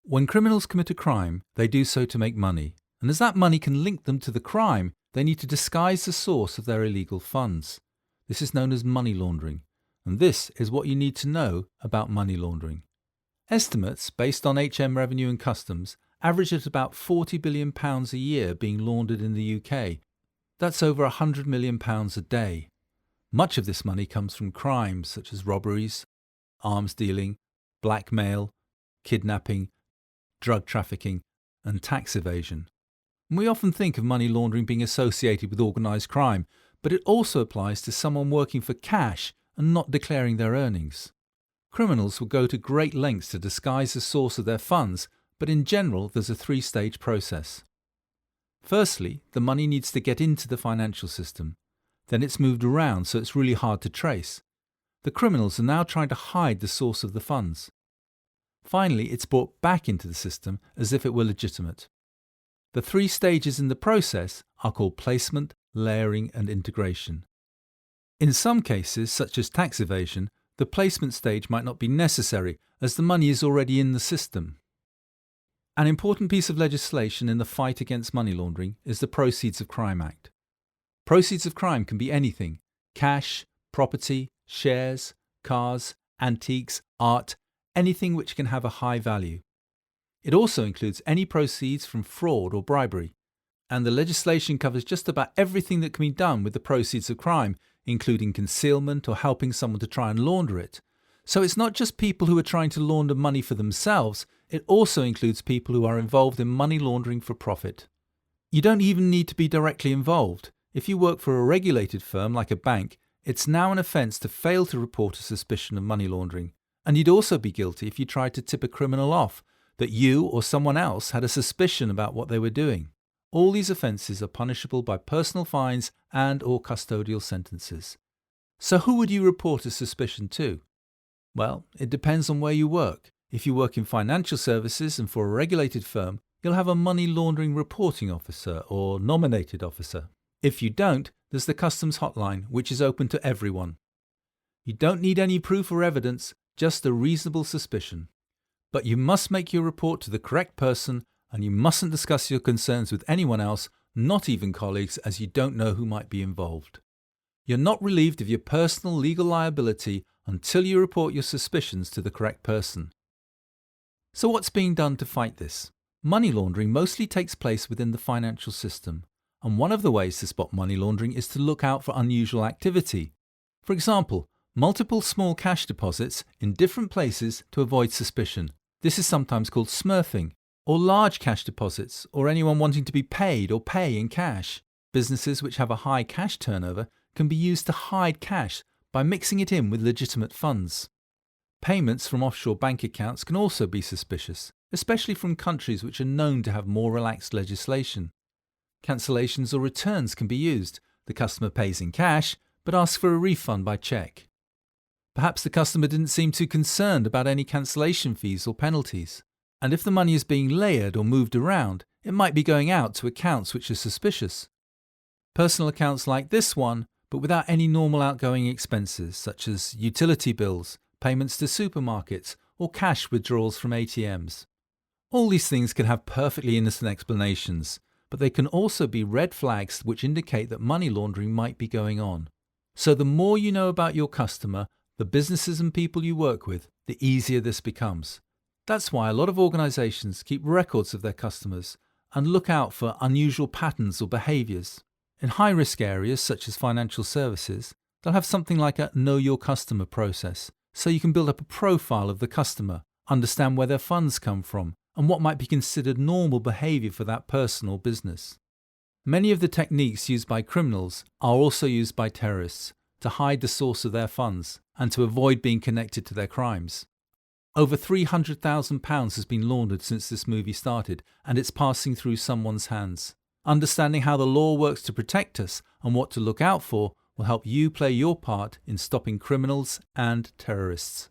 When criminals commit a crime, they do so to make money, and as that money can link them to the crime, they need to disguise the source of their illegal funds. This is known as money laundering, and this is what you need to know about money laundering. Estimates, based on HM Revenue and Customs, average at about £40 billion a year being laundered in the UK. That's over £100 million a day. Much of this money comes from crimes such as robberies, arms dealing, blackmail, kidnapping, drug trafficking, and tax evasion. And we often think of money laundering being associated with organised crime, but it also applies to someone working for cash and not declaring their earnings. Criminals will go to great lengths to disguise the source of their funds, but in general there's a three-stage process. Firstly, the money needs to get into the financial system. Then it's moved around so it's really hard to trace. The criminals are now trying to hide the source of the funds. Finally, it's brought back into the system as if it were legitimate. The three stages in the process are called placement, layering, and integration. In some cases, such as tax evasion, the placement stage might not be necessary as the money is already in the system. An important piece of legislation in the fight against money laundering is the Proceeds of Crime Act. Proceeds of crime can be anything: cash, property, shares, cars, antiques, art, anything which can have a high value. It also includes any proceeds from fraud or bribery. And the legislation covers just about everything that can be done with the proceeds of crime, including concealment or helping someone to try and launder it. So it's not just people who are trying to launder money for themselves, it also includes people who are involved in money laundering for profit. You don't even need to be directly involved. If you work for a regulated firm like a bank, it's now an offence to fail to report a suspicion of money laundering. And you'd also be guilty if you tried to tip a criminal off that you or someone else had a suspicion about what they were doing. All these offences are punishable by personal fines and/or custodial sentences. So who would you report a suspicion to? Well, it depends on where you work. If you work in financial services and for a regulated firm, you'll have a money laundering reporting officer or nominated officer. If you don't, there's the customs hotline, which is open to everyone. You don't need any proof or evidence, just a reasonable suspicion. But you must make your report to the correct person, and you mustn't discuss your concerns with anyone else, not even colleagues, as you don't know who might be involved. You're not relieved of your personal legal liability until you report your suspicions to the correct person. So what's being done to fight this? Money laundering mostly takes place within the financial system, and one of the ways to spot money laundering is to look out for unusual activity. For example, multiple small cash deposits in different places to avoid suspicion. This is sometimes called smurfing. Or large cash deposits, or anyone wanting to be paid or pay in cash. Businesses which have a high cash turnover can be used to hide cash by mixing it in with legitimate funds. Payments from offshore bank accounts can also be suspicious, especially from countries which are known to have more relaxed legislation. Cancellations or returns can be used. The customer pays in cash, but asks for a refund by cheque. Perhaps the customer didn't seem too concerned about any cancellation fees or penalties. And if the money is being layered or moved around, it might be going out to accounts which are suspicious. Personal accounts like this one, but without any normal outgoing expenses such as utility bills, payments to supermarkets, or cash withdrawals from ATMs. All these things can have perfectly innocent explanations, but they can also be red flags which indicate that money laundering might be going on. So the more you know about your customer, the businesses and people you work with, the easier this becomes. That's why a lot of organisations keep records of their customers and look out for unusual patterns or behaviours. In high-risk areas such as financial services, they'll have something like a Know Your Customer process, so you can build up a profile of the customer, understand where their funds come from, and what might be considered normal behaviour for that person or business. Many of the techniques used by criminals are also used by terrorists to hide the source of their funds and to avoid being connected to their crimes. Over £300,000 has been laundered since this movie started, and it's passing through someone's hands. Understanding how the law works to protect us and what to look out for will help you play your part in stopping criminals and terrorists.